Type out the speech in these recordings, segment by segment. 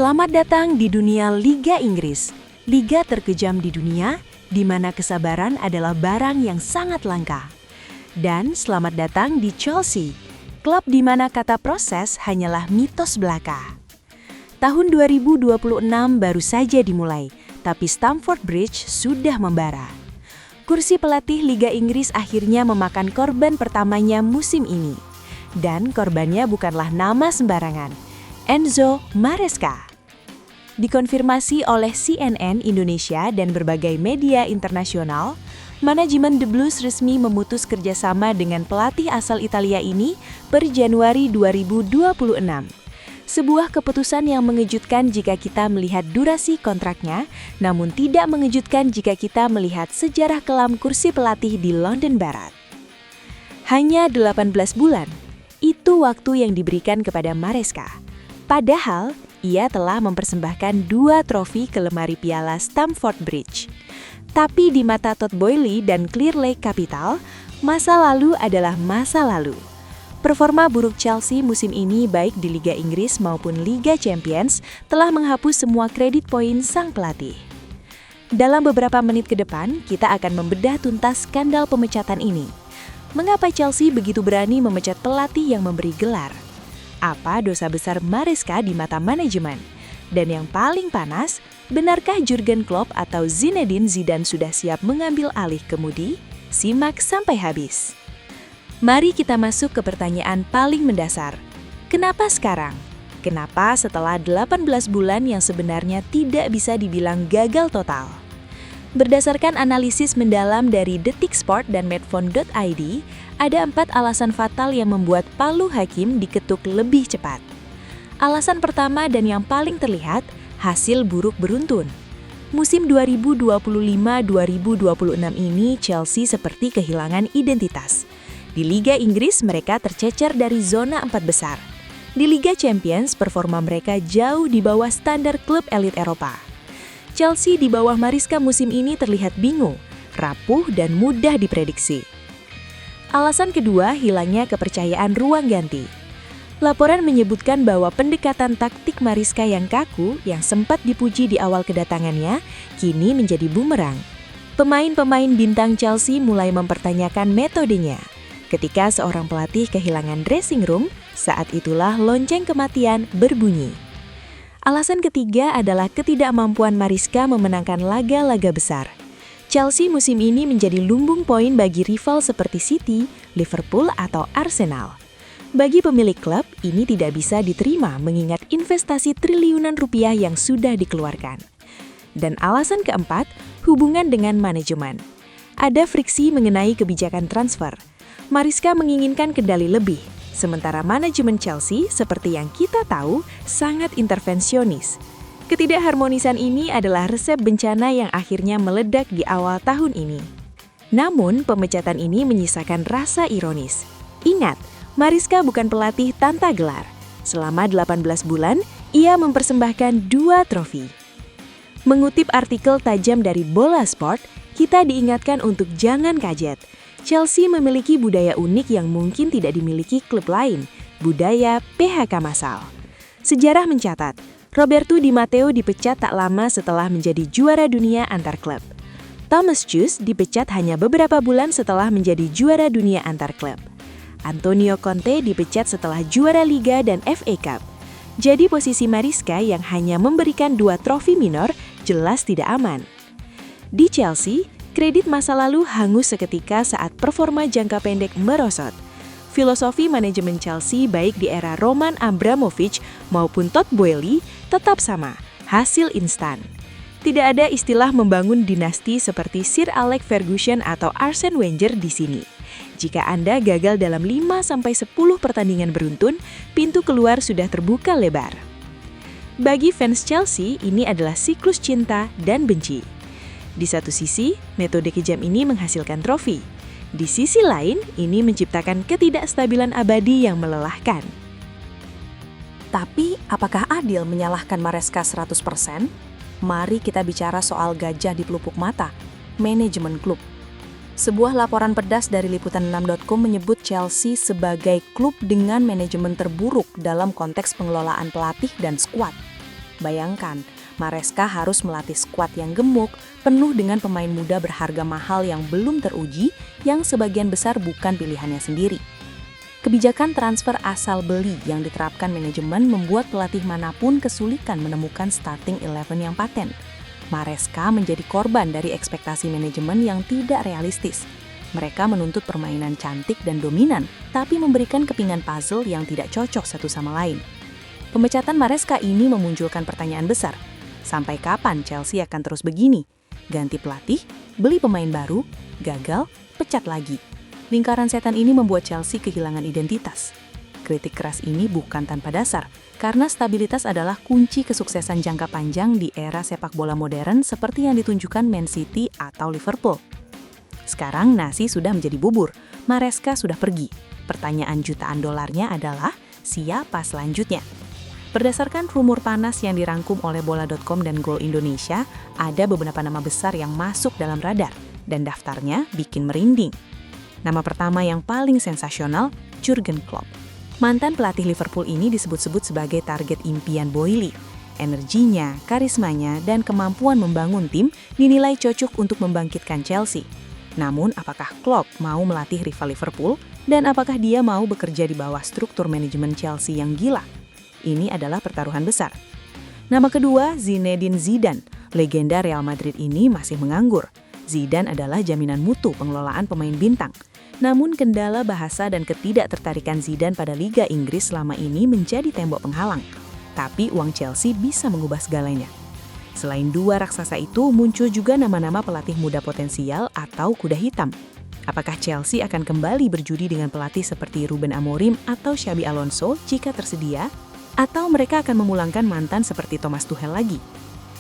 Selamat datang di dunia Liga Inggris, liga terkejam di dunia, di mana kesabaran adalah barang yang sangat langka. Dan selamat datang di Chelsea, klub di mana kata proses hanyalah mitos belaka. Tahun 2026 baru saja dimulai, tapi Stamford Bridge sudah membara. Kursi pelatih Liga Inggris akhirnya memakan korban pertamanya musim ini. Dan korbannya bukanlah nama sembarangan, Enzo Maresca. Dikonfirmasi oleh CNN Indonesia dan berbagai media internasional, manajemen The Blues resmi memutus kerjasama dengan pelatih asal Italia ini per Januari 2026. Sebuah keputusan yang mengejutkan jika kita melihat durasi kontraknya, namun tidak mengejutkan jika kita melihat sejarah kelam kursi pelatih di London Barat. Hanya 18 bulan, itu waktu yang diberikan kepada Maresca. Padahal, ia telah mempersembahkan 2 trofi ke lemari piala Stamford Bridge. Tapi di mata Todd Boehly dan Clear Lake Capital, masa lalu adalah masa lalu. Performa buruk Chelsea musim ini baik di Liga Inggris maupun Liga Champions telah menghapus semua kredit poin sang pelatih. Dalam beberapa menit ke depan, kita akan membedah tuntas skandal pemecatan ini. Mengapa Chelsea begitu berani memecat pelatih yang memberi gelar? Apa dosa besar Maresca di mata manajemen? Dan yang paling panas, benarkah Jurgen Klopp atau Zinedine Zidane sudah siap mengambil alih kemudi? Simak sampai habis. Mari kita masuk ke pertanyaan paling mendasar. Kenapa sekarang? Kenapa setelah 18 bulan yang sebenarnya tidak bisa dibilang gagal total? Berdasarkan analisis mendalam dari Detik Sport dan Medphone.id, ada 4 alasan fatal yang membuat palu hakim diketuk lebih cepat. Alasan pertama dan yang paling terlihat, hasil buruk beruntun. Musim 2025-2026 ini Chelsea seperti kehilangan identitas. Di Liga Inggris mereka tercecer dari zona 4 besar. Di Liga Champions performa mereka jauh di bawah standar klub elit Eropa. Chelsea di bawah Maresca musim ini terlihat bingung, rapuh dan mudah diprediksi. Alasan kedua, hilangnya kepercayaan ruang ganti. Laporan menyebutkan bahwa pendekatan taktik Maresca yang kaku, yang sempat dipuji di awal kedatangannya, kini menjadi bumerang. Pemain-pemain bintang Chelsea mulai mempertanyakan metodenya. Ketika seorang pelatih kehilangan dressing room, saat itulah lonceng kematian berbunyi. Alasan ketiga adalah ketidakmampuan Maresca memenangkan laga-laga besar. Chelsea musim ini menjadi lumbung poin bagi rival seperti City, Liverpool, atau Arsenal. Bagi pemilik klub, ini tidak bisa diterima mengingat investasi triliunan rupiah yang sudah dikeluarkan. Dan alasan keempat, hubungan dengan manajemen. Ada friksi mengenai kebijakan transfer. Maresca menginginkan kendali lebih, sementara manajemen Chelsea, seperti yang kita tahu, sangat intervensionis. Ketidakharmonisan ini adalah resep bencana yang akhirnya meledak di awal tahun ini. Namun, pemecatan ini menyisakan rasa ironis. Ingat, Maresca bukan pelatih tanpa gelar. Selama 18 bulan, ia mempersembahkan 2 trofi. Mengutip artikel tajam dari Bola Sport, kita diingatkan untuk jangan kaget. Chelsea memiliki budaya unik yang mungkin tidak dimiliki klub lain, budaya PHK massal. Sejarah mencatat, Roberto Di Matteo dipecat tak lama setelah menjadi juara dunia antar klub. Thomas Tuchel dipecat hanya beberapa bulan setelah menjadi juara dunia antar klub. Antonio Conte dipecat setelah juara Liga dan FA Cup. Jadi posisi Maresca yang hanya memberikan 2 trofi minor jelas tidak aman. Di Chelsea, kredit masa lalu hangus seketika saat performa jangka pendek merosot. Filosofi manajemen Chelsea baik di era Roman Abramovich maupun Todd Boehly tetap sama, hasil instan. Tidak ada istilah membangun dinasti seperti Sir Alex Ferguson atau Arsene Wenger di sini. Jika Anda gagal dalam 5-10 pertandingan beruntun, pintu keluar sudah terbuka lebar. Bagi fans Chelsea, ini adalah siklus cinta dan benci. Di satu sisi, metode kejam ini menghasilkan trofi. Di sisi lain, ini menciptakan ketidakstabilan abadi yang melelahkan. Tapi, apakah adil menyalahkan Maresca 100%? Mari kita bicara soal gajah di pelupuk mata, manajemen klub. Sebuah laporan pedas dari liputan6.com menyebut Chelsea sebagai klub dengan manajemen terburuk dalam konteks pengelolaan pelatih dan skuad. Bayangkan, Maresca harus melatih skuad yang gemuk, penuh dengan pemain muda berharga mahal yang belum teruji, yang sebagian besar bukan pilihannya sendiri. Kebijakan transfer asal beli yang diterapkan manajemen membuat pelatih manapun kesulitan menemukan starting 11 yang paten. Maresca menjadi korban dari ekspektasi manajemen yang tidak realistis. Mereka menuntut permainan cantik dan dominan, tapi memberikan kepingan puzzle yang tidak cocok satu sama lain. Pemecatan Maresca ini memunculkan pertanyaan besar. Sampai kapan Chelsea akan terus begini? Ganti pelatih, beli pemain baru, gagal, pecat lagi. Lingkaran setan ini membuat Chelsea kehilangan identitas. Kritik keras ini bukan tanpa dasar, karena stabilitas adalah kunci kesuksesan jangka panjang di era sepak bola modern seperti yang ditunjukkan Man City atau Liverpool. Sekarang nasi sudah menjadi bubur, Maresca sudah pergi. Pertanyaan jutaan dolarnya adalah, siapa selanjutnya? Berdasarkan rumor panas yang dirangkum oleh Bola.com dan Gol Indonesia, ada beberapa nama besar yang masuk dalam radar, dan daftarnya bikin merinding. Nama pertama yang paling sensasional, Jurgen Klopp. Mantan pelatih Liverpool ini disebut-sebut sebagai target impian Boehly. Energinya, karismanya, dan kemampuan membangun tim dinilai cocok untuk membangkitkan Chelsea. Namun, apakah Klopp mau melatih rival Liverpool? Dan apakah dia mau bekerja di bawah struktur manajemen Chelsea yang gila? Ini adalah pertaruhan besar. Nama kedua, Zinedine Zidane. Legenda Real Madrid ini masih menganggur. Zidane adalah jaminan mutu pengelolaan pemain bintang. Namun kendala bahasa dan ketidaktertarikan Zidane pada Liga Inggris selama ini menjadi tembok penghalang. Tapi uang Chelsea bisa mengubah segalanya. Selain dua raksasa itu, muncul juga nama-nama pelatih muda potensial atau kuda hitam. Apakah Chelsea akan kembali berjudi dengan pelatih seperti Ruben Amorim atau Xabi Alonso jika tersedia? Atau mereka akan memulangkan mantan seperti Thomas Tuchel lagi?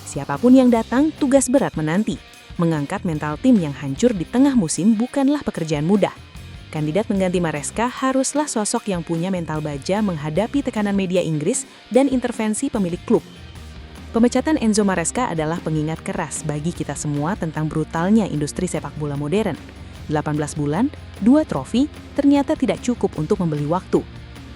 Siapapun yang datang, tugas berat menanti. Mengangkat mental tim yang hancur di tengah musim bukanlah pekerjaan mudah. Kandidat mengganti Maresca haruslah sosok yang punya mental baja menghadapi tekanan media Inggris dan intervensi pemilik klub. Pemecatan Enzo Maresca adalah pengingat keras bagi kita semua tentang brutalnya industri sepak bola modern. 18 bulan, 2 trofi, ternyata tidak cukup untuk membeli waktu.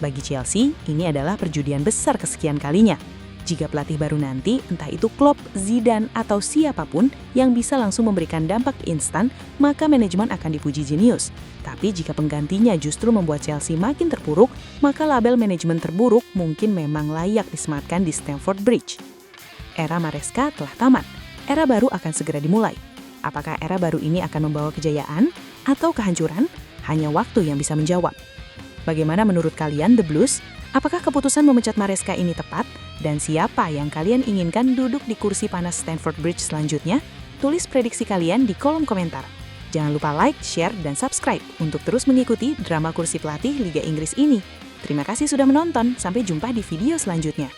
Bagi Chelsea, ini adalah perjudian besar kesekian kalinya. Jika pelatih baru nanti, entah itu Klopp, Zidane, atau siapapun yang bisa langsung memberikan dampak instan, maka manajemen akan dipuji jenius. Tapi jika penggantinya justru membuat Chelsea makin terpuruk, maka label manajemen terburuk mungkin memang layak disematkan di Stamford Bridge. Era Maresca telah tamat. Era baru akan segera dimulai. Apakah era baru ini akan membawa kejayaan atau kehancuran? Hanya waktu yang bisa menjawab. Bagaimana menurut kalian The Blues? Apakah keputusan memecat Maresca ini tepat? Dan siapa yang kalian inginkan duduk di kursi panas Stamford Bridge selanjutnya? Tulis prediksi kalian di kolom komentar. Jangan lupa like, share, dan subscribe untuk terus mengikuti drama kursi pelatih Liga Inggris ini. Terima kasih sudah menonton, sampai jumpa di video selanjutnya.